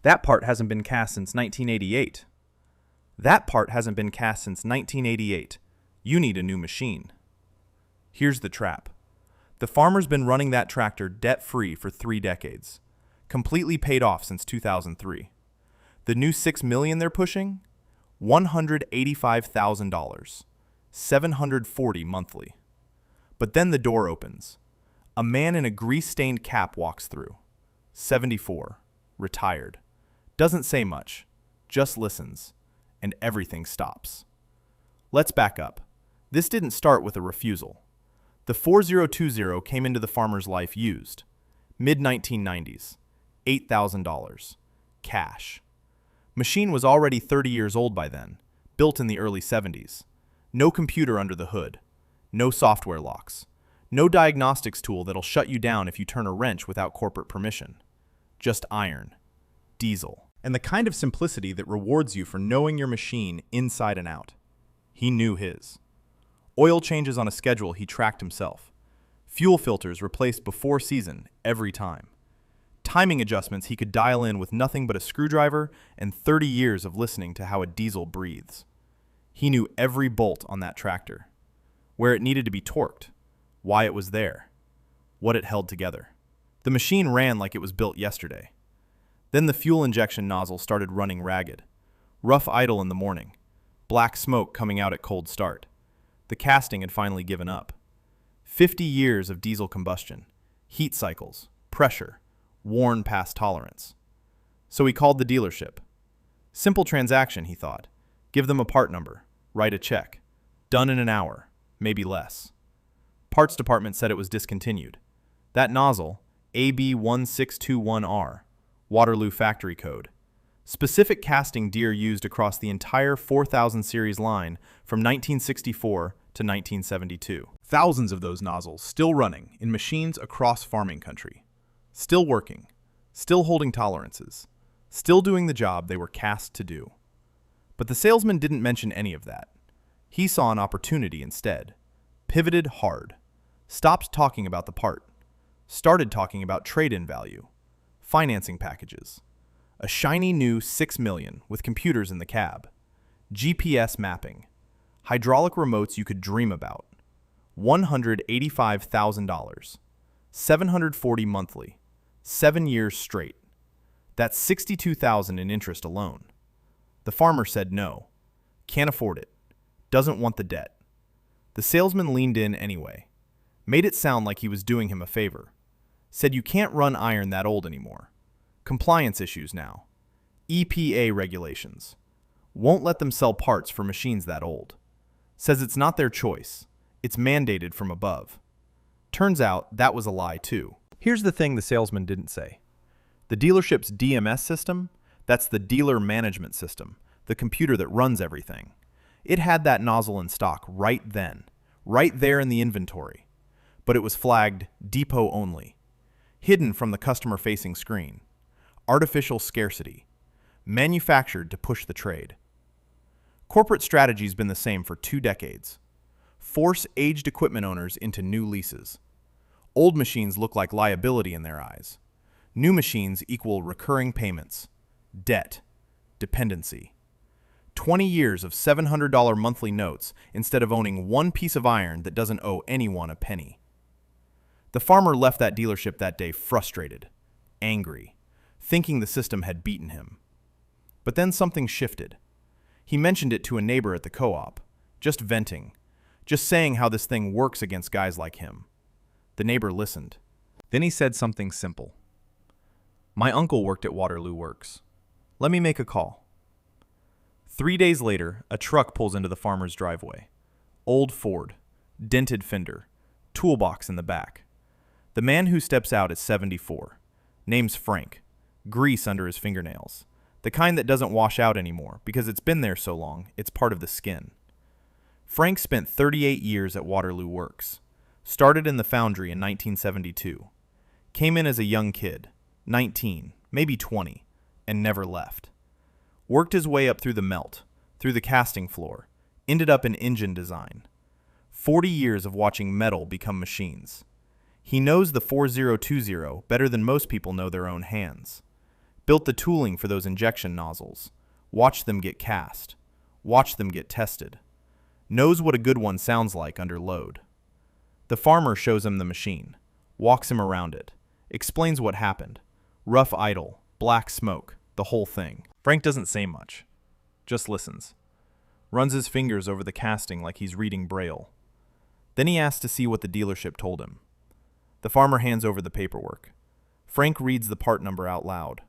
That part hasn't been cast since 1988. That part hasn't been cast since 1988. You need a new machine. Here's the trap. The farmer's been running that tractor debt-free for 3 decades, completely paid off since 2003. The new $6 million they're pushing? $185,000, $740 monthly. But then the door opens. A man in a grease-stained cap walks through. 74, retired. Doesn't say much, just listens, and everything stops. Let's back up. This didn't start with a refusal. The 4020 came into the farmer's life used. Mid-1990s. $8,000. Cash. Machine was already 30 years old by then, built in the early 70s. No computer under the hood. No software locks. No diagnostics tool that'll shut you down if you turn a wrench without corporate permission. Just iron. Diesel. And the kind of simplicity that rewards you for knowing your machine inside and out. He knew his. Oil changes on a schedule he tracked himself. Fuel filters replaced before season every time. Timing adjustments he could dial in with nothing but a screwdriver and 30 years of listening to how a diesel breathes. He knew every bolt on that tractor. Where it needed to be torqued. Why it was there. What it held together. The machine ran like it was built yesterday. Then the fuel injection nozzle started running ragged. Rough idle in the morning. Black smoke coming out at cold start. The casting had finally given up. 50 years of diesel combustion. Heat cycles. Pressure. Worn past tolerance. So he called the dealership. Simple transaction, he thought. Give them a part number. Write a check. Done in an hour. Maybe less. Parts department said it was discontinued. That nozzle, AB1621R, Waterloo factory code. Specific casting Deere used across the entire 4000 series line from 1964 to 1972. Thousands of those nozzles still running in machines across farming country. Still working, still holding tolerances, still doing the job they were cast to do. But the salesman didn't mention any of that. He saw an opportunity instead. Pivoted hard. Stopped talking about the part. Started talking about trade-in value. Financing packages. A shiny new $6 million with computers in the cab. GPS mapping. Hydraulic remotes you could dream about. $185,000. $740 monthly. 7 years straight. That's $62,000 in interest alone. The farmer said no. Can't afford it. Doesn't want the debt. The salesman leaned in anyway. Made it sound like he was doing him a favor. Said you can't run iron that old anymore. Compliance issues now. EPA regulations. Won't let them sell parts for machines that old. Says it's not their choice. It's mandated from above. Turns out that was a lie too. Here's the thing the salesman didn't say. The dealership's DMS system, that's the dealer management system, the computer that runs everything. It had that nozzle in stock right then, right there in the inventory. But it was flagged depot only. Hidden from the customer-facing screen. Artificial scarcity. Manufactured to push the trade. Corporate strategy's been the same for 2 decades. Force aged equipment owners into new leases. Old machines look like liability in their eyes. New machines equal recurring payments. Debt. Dependency. 20 years of $700 monthly notes instead of owning one piece of iron that doesn't owe anyone a penny. The farmer left that dealership that day frustrated, angry, thinking the system had beaten him. But then something shifted. He mentioned it to a neighbor at the co-op, just venting, just saying how this thing works against guys like him. The neighbor listened. Then he said something simple. My uncle worked at Waterloo Works. Let me make a call. 3 days later, a truck pulls into the farmer's driveway. Old Ford, dented fender, toolbox in the back. The man who steps out is 74. Name's Frank. Grease under his fingernails. The kind that doesn't wash out anymore because it's been there so long, it's part of the skin. Frank spent 38 years at Waterloo Works. Started in the foundry in 1972. Came in as a young kid, 19, maybe 20, and never left. Worked his way up through the melt, through the casting floor, ended up in engine design. 40 years of watching metal become machines. He knows the 4020 better than most people know their own hands. Built the tooling for those injection nozzles. Watched them get cast. Watched them get tested. Knows what a good one sounds like under load. The farmer shows him the machine. Walks him around it. Explains what happened. Rough idle. Black smoke. The whole thing. Frank doesn't say much. Just listens. Runs his fingers over the casting like he's reading Braille. Then he asks to see what the dealership told him. The farmer hands over the paperwork. Frank reads the part number out loud.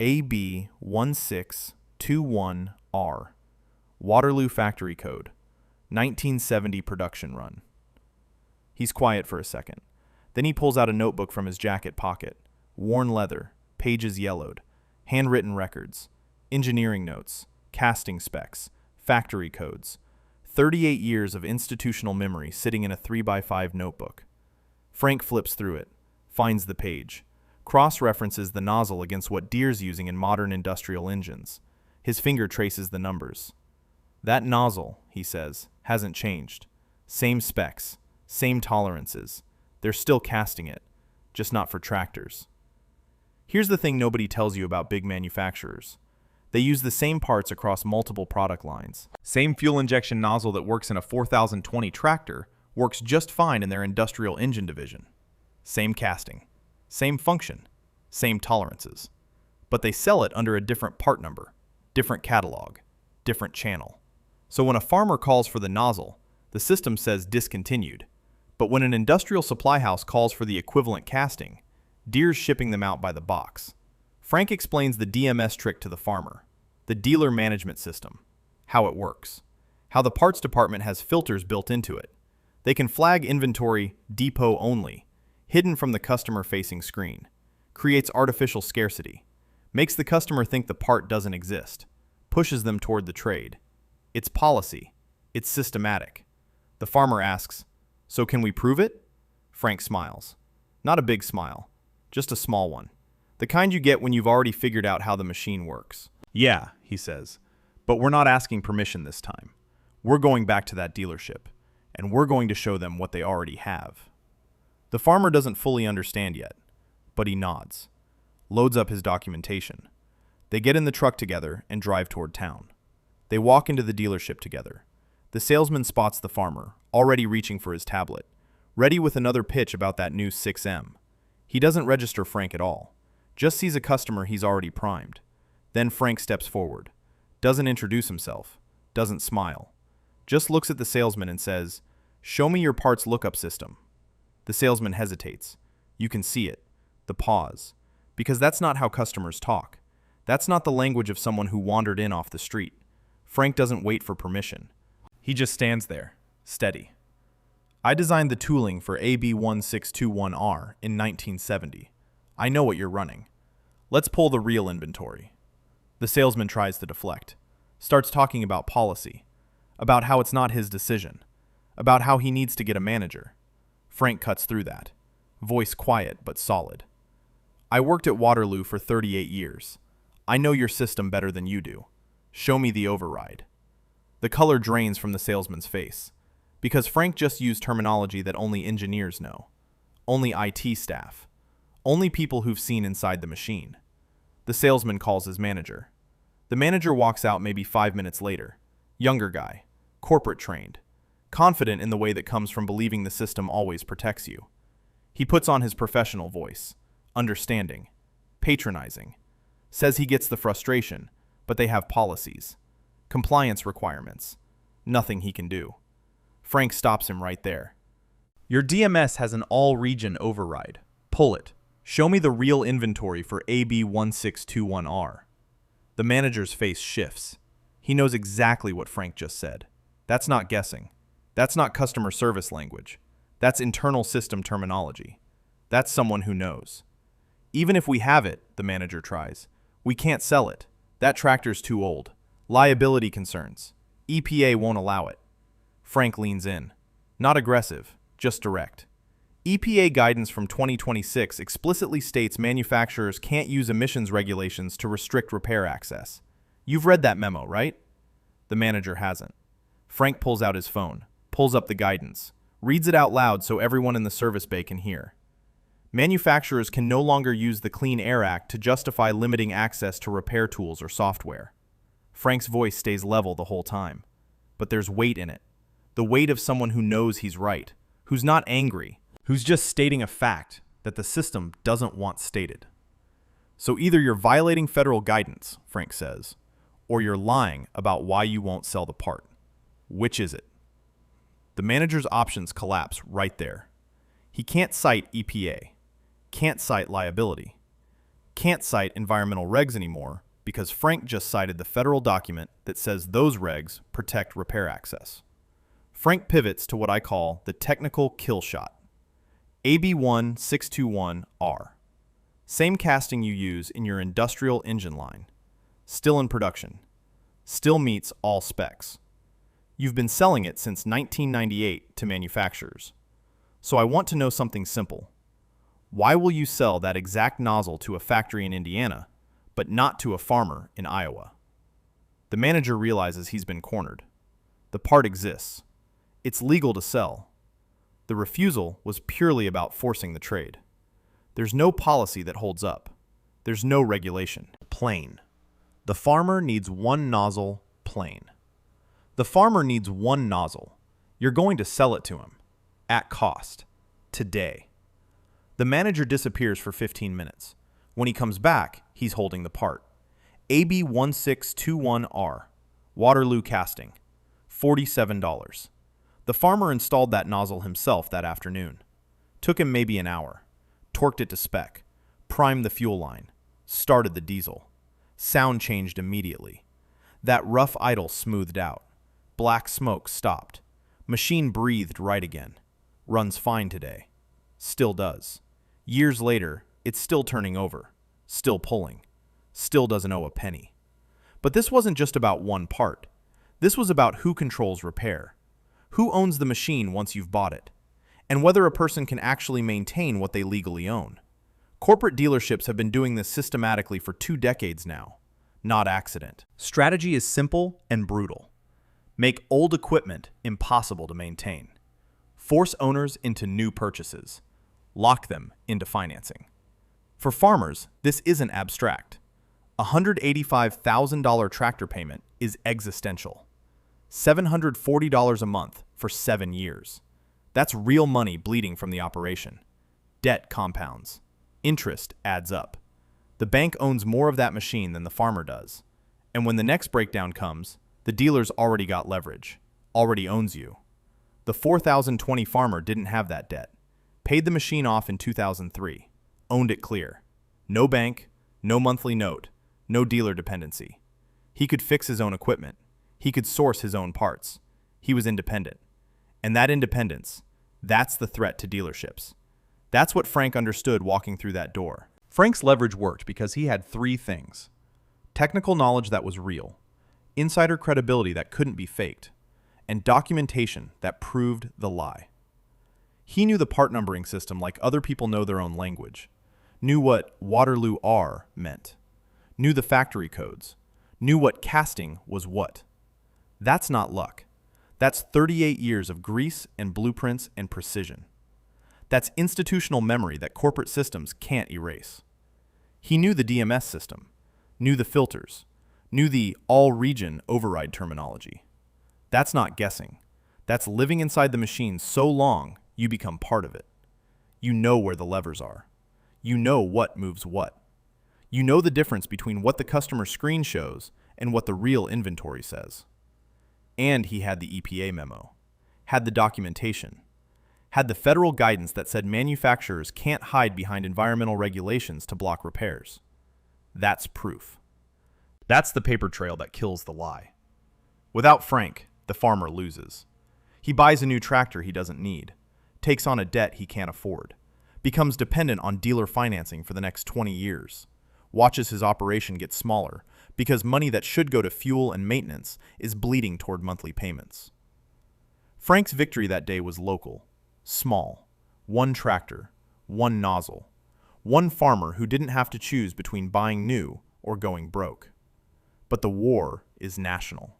AB1621R. Waterloo factory code. 1970 production run. He's quiet for a second. Then he pulls out a notebook from his jacket pocket. Worn leather, pages yellowed, handwritten records, engineering notes, casting specs, factory codes. 38 years of institutional memory sitting in a 3x5 notebook. Frank flips through it, finds the page, cross-references the nozzle against what Deere's using in modern industrial engines. His finger traces the numbers. That nozzle, he says, hasn't changed. Same specs, same tolerances. They're still casting it, just not for tractors. Here's the thing nobody tells you about big manufacturers. They use the same parts across multiple product lines. Same fuel injection nozzle that works in a 4020 tractor works just fine in their industrial engine division. Same casting, same function, same tolerances. But they sell it under a different part number, different catalog, different channel. So when a farmer calls for the nozzle, the system says discontinued. But when an industrial supply house calls for the equivalent casting, Deere's shipping them out by the box. Frank explains the DMS trick to the farmer, the dealer management system, how it works, how the parts department has filters built into it. They can flag inventory depot only, hidden from the customer-facing screen, creates artificial scarcity, makes the customer think the part doesn't exist, pushes them toward the trade. It's policy. It's systematic. The farmer asks, "So can we prove it?" Frank smiles. Not a big smile, just a small one. The kind you get when you've already figured out how the machine works. "Yeah," he says, "but we're not asking permission this time. We're going back to that dealership, and we're going to show them what they already have." The farmer doesn't fully understand yet, but he nods, loads up his documentation. They get in the truck together and drive toward town. They walk into the dealership together. The salesman spots the farmer, already reaching for his tablet, ready with another pitch about that new 6M. He doesn't register Frank at all, just sees a customer he's already primed. Then Frank steps forward, doesn't introduce himself, doesn't smile, just looks at the salesman and says, "Show me your parts lookup system." The salesman hesitates. You can see it, the pause, because that's not how customers talk. That's not the language of someone who wandered in off the street. Frank doesn't wait for permission. He just stands there, steady. "I designed the tooling for AB1621R in 1970. I know what you're running. Let's pull the real inventory." The salesman tries to deflect, starts talking about policy, about how it's not his decision, about how he needs to get a manager. Frank cuts through that, voice quiet but solid. "I worked at Waterloo for 38 years. I know your system better than you do. Show me the override." The color drains from the salesman's face, because Frank just used terminology that only engineers know, only IT staff, only people who've seen inside the machine. The salesman calls his manager. The manager walks out maybe 5 minutes later. Younger guy, corporate trained, confident in the way that comes from believing the system always protects you. He puts on his professional voice, understanding, patronizing, says he gets the frustration, but they have policies, compliance requirements, nothing he can do. Frank stops him right there. "Your DMS has an all-region override. Pull it. Show me the real inventory for AB1621R. The manager's face shifts. He knows exactly what Frank just said. That's not guessing. That's not customer service language. That's internal system terminology. That's someone who knows. "Even if we have it," the manager tries, "we can't sell it. That tractor's too old. Liability concerns. EPA won't allow it." Frank leans in. Not aggressive, just direct. EPA guidance from 2026 explicitly states manufacturers can't use emissions regulations to restrict repair access. You've read that memo, right? The manager hasn't. Frank pulls out his phone, pulls up the guidance, reads it out loud so everyone in the service bay can hear. Manufacturers can no longer use the Clean Air Act to justify limiting access to repair tools or software. Frank's voice stays level the whole time. But there's weight in it. The weight of someone who knows he's right, who's not angry, who's just stating a fact that the system doesn't want stated. So either you're violating federal guidance, Frank says, or you're lying about why you won't sell the part. Which is it? The manager's options collapse right there. He can't cite EPA, can't cite liability, can't cite environmental regs anymore because Frank just cited the federal document that says those regs protect repair access. Frank pivots to what I call the technical kill shot. AB 1621R. Same casting you use in your industrial engine line. Still in production. Still meets all specs. You've been selling it since 1998 to manufacturers. So I want to know something simple. Why will you sell that exact nozzle to a factory in Indiana, but not to a farmer in Iowa? The manager realizes he's been cornered. The part exists. It's legal to sell. The refusal was purely about forcing the trade. There's no policy that holds up. There's no regulation. Plain. The farmer needs one nozzle, plain. The farmer needs one nozzle. You're going to sell it to him. At cost. Today. The manager disappears for 15 minutes. When he comes back, he's holding the part. AB 1621R. Waterloo casting. $47. The farmer installed that nozzle himself that afternoon. Took him maybe an hour. Torqued it to spec. Primed the fuel line. Started the diesel. Sound changed immediately. That rough idle smoothed out. Black smoke stopped. Machine breathed right again. Runs fine today. Still does. Years later, it's still turning over. Still pulling. Still doesn't owe a penny. But this wasn't just about one part. This was about who controls repair. Who owns the machine once you've bought it? And whether a person can actually maintain what they legally own. Corporate dealerships have been doing this systematically for 2 decades now. Not accident. Strategy is simple and brutal. Make old equipment impossible to maintain. Force owners into new purchases. Lock them into financing. For farmers, this isn't abstract. A $185,000 tractor payment is existential. $740 a month for 7 years. That's real money bleeding from the operation. Debt compounds. Interest adds up. The bank owns more of that machine than the farmer does. And when the next breakdown comes, the dealer's already got leverage, already owns you. The 4020 farmer didn't have that debt. Paid the machine off in 2003. Owned it clear. No bank, no monthly note, no dealer dependency. He could fix his own equipment. He could source his own parts. He was independent. And that independence, that's the threat to dealerships. That's what Frank understood walking through that door. Frank's leverage worked because he had 3 things. Technical knowledge that was real, insider credibility that couldn't be faked, and documentation that proved the lie. He knew the part numbering system like other people know their own language, knew what Waterloo R meant, knew the factory codes, knew what casting was what. That's not luck. That's 38 years of grease and blueprints and precision. That's institutional memory that corporate systems can't erase. He knew the DMS system, knew the filters, knew the all-region override terminology. That's not guessing. That's living inside the machine so long you become part of it. You know where the levers are. You know what moves what. You know the difference between what the customer screen shows and what the real inventory says. And he had the EPA memo, had the documentation, had the federal guidance that said manufacturers can't hide behind environmental regulations to block repairs. That's proof. That's the paper trail that kills the lie. Without Frank, the farmer loses. He buys a new tractor he doesn't need, takes on a debt he can't afford, becomes dependent on dealer financing for the next 20 years, watches his operation get smaller because money that should go to fuel and maintenance is bleeding toward monthly payments. Frank's victory that day was local, small, one tractor, one nozzle, one farmer who didn't have to choose between buying new or going broke. But the war is national.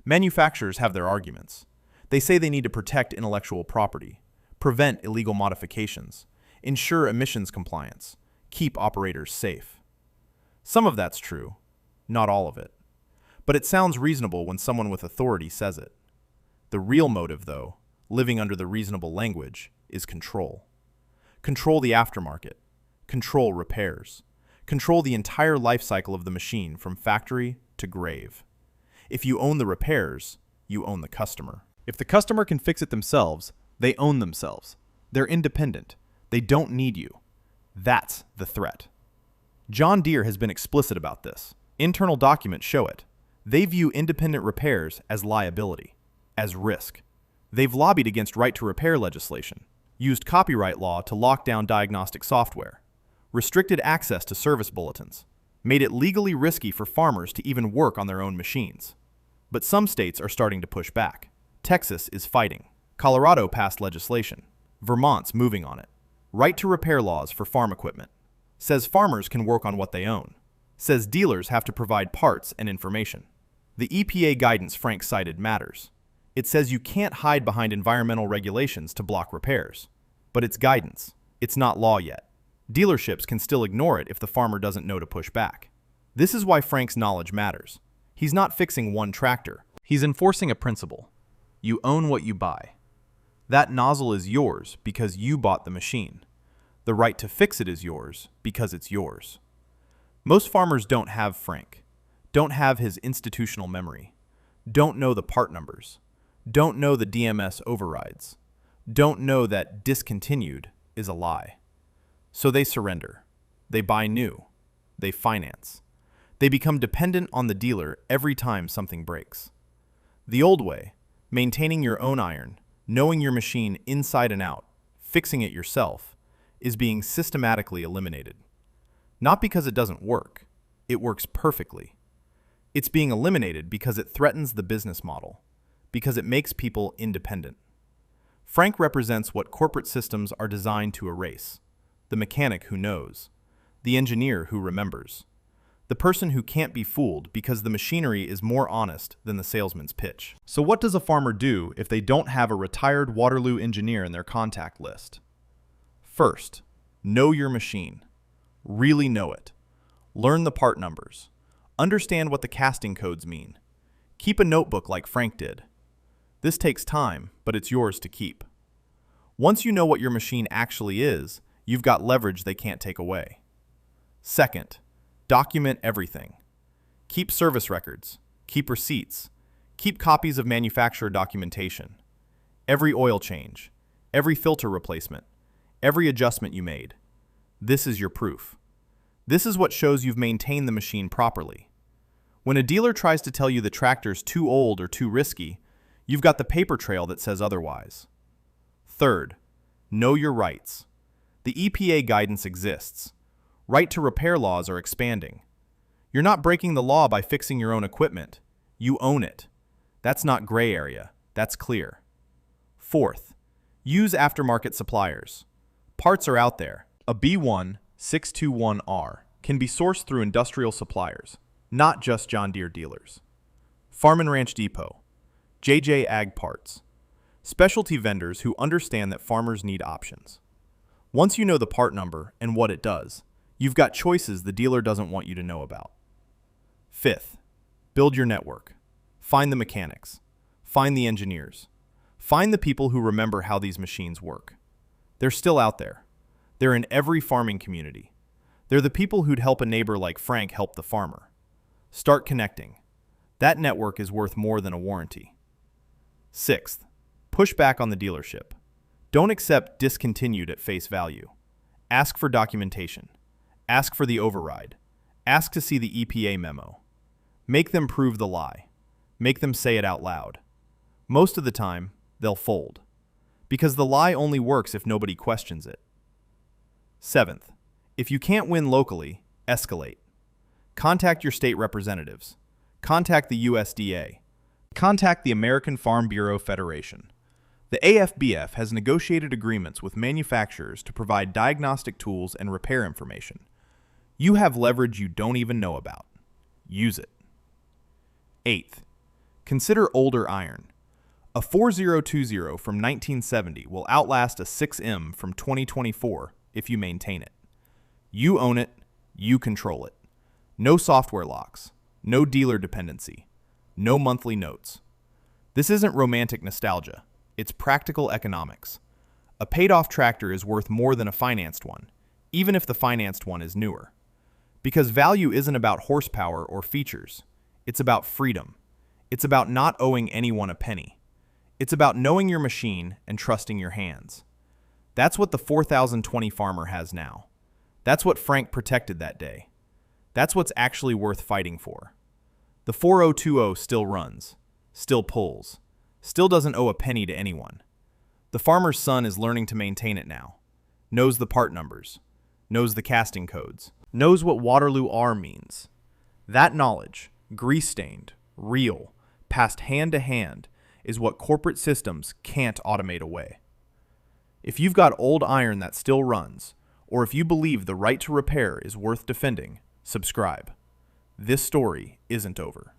Manufacturers have their arguments. They say they need to protect intellectual property, prevent illegal modifications, ensure emissions compliance, keep operators safe. Some of that's true, not all of it. But it sounds reasonable when someone with authority says it. The real motive, though, living under the reasonable language, is control. Control the aftermarket. Control repairs. Control the entire life cycle of the machine from factory to grave. If you own the repairs, you own the customer. If the customer can fix it themselves, they own themselves. They're independent. They don't need you. That's the threat. John Deere has been explicit about this. Internal documents show it. They view independent repairs as liability, as risk. They've lobbied against right-to-repair legislation, used copyright law to lock down diagnostic software, restricted access to service bulletins, made it legally risky for farmers to even work on their own machines. But some states are starting to push back. Texas is fighting. Colorado passed legislation. Vermont's moving on it. Right-to-repair laws for farm equipment. Says farmers can work on what they own. Says dealers have to provide parts and information. The EPA guidance Frank cited matters. It says you can't hide behind environmental regulations to block repairs. But it's guidance. It's not law yet. Dealerships can still ignore it if the farmer doesn't know to push back. This is why Frank's knowledge matters. He's not fixing one tractor. He's enforcing a principle. You own what you buy. That nozzle is yours because you bought the machine. The right to fix it is yours because it's yours. Most farmers don't have Frank, don't have his institutional memory, don't know the part numbers, don't know the DMS overrides, don't know that discontinued is a lie. So they surrender. They buy new. They finance. They become dependent on the dealer every time something breaks. The old way, maintaining your own iron, knowing your machine inside and out, fixing it yourself, is being systematically eliminated. Not because it doesn't work. It works perfectly. It's being eliminated because it threatens the business model, because it makes people independent. Frank represents what corporate systems are designed to erase: the mechanic who knows, the engineer who remembers, the person who can't be fooled because the machinery is more honest than the salesman's pitch. So what does a farmer do if they don't have a retired Waterloo engineer in their contact list? First, know your machine. Really know it. Learn the part numbers. Understand what the casting codes mean. Keep a notebook like Frank did. This takes time, but it's yours to keep. Once you know what your machine actually is, you've got leverage they can't take away. Second, document everything. Keep service records. Keep receipts. Keep copies of manufacturer documentation. Every oil change. Every filter replacement. Every adjustment you made. This is your proof. This is what shows you've maintained the machine properly. When a dealer tries to tell you the tractor's too old or too risky, you've got the paper trail that says otherwise. Third, know your rights. The EPA guidance exists. Right to repair laws are expanding. You're not breaking the law by fixing your own equipment. You own it. That's not gray area. That's clear. Fourth, use aftermarket suppliers. Parts are out there. A B1-621R can be sourced through industrial suppliers, not just John Deere dealers. Farm and Ranch Depot, JJ Ag Parts, specialty vendors who understand that farmers need options. Once you know the part number and what it does, you've got choices the dealer doesn't want you to know about. Fifth, build your network. Find the mechanics. Find the engineers. Find the people who remember how these machines work. They're still out there. They're in every farming community. They're the people who'd help a neighbor like Frank help the farmer. Start connecting. That network is worth more than a warranty. Sixth, push back on the dealership. Don't accept discontinued at face value. Ask for documentation. Ask for the override. Ask to see the EPA memo. Make them prove the lie. Make them say it out loud. Most of the time, they'll fold. Because the lie only works if nobody questions it. Seventh, if you can't win locally, escalate. Contact your state representatives. Contact the USDA. Contact the American Farm Bureau Federation. The AFBF has negotiated agreements with manufacturers to provide diagnostic tools and repair information. You have leverage you don't even know about. Use it. Eighth, consider older iron. A 4020 from 1970 will outlast a 6M from 2024 if you maintain it. You own it, you control it. No software locks, no dealer dependency, no monthly notes. This isn't romantic nostalgia, it's practical economics. A paid-off tractor is worth more than a financed one, even if the financed one is newer. Because value isn't about horsepower or features, it's about freedom. It's about not owing anyone a penny. It's about knowing your machine and trusting your hands. That's what the 4020 farmer has now. That's what Frank protected that day. That's what's actually worth fighting for. The 4020 still runs, still pulls, still doesn't owe a penny to anyone. The farmer's son is learning to maintain it now, knows the part numbers, knows the casting codes, knows what Waterloo R means. That knowledge, grease-stained, real, passed hand to hand, is what corporate systems can't automate away. If you've got old iron that still runs, or if you believe the right to repair is worth defending, subscribe. This story isn't over.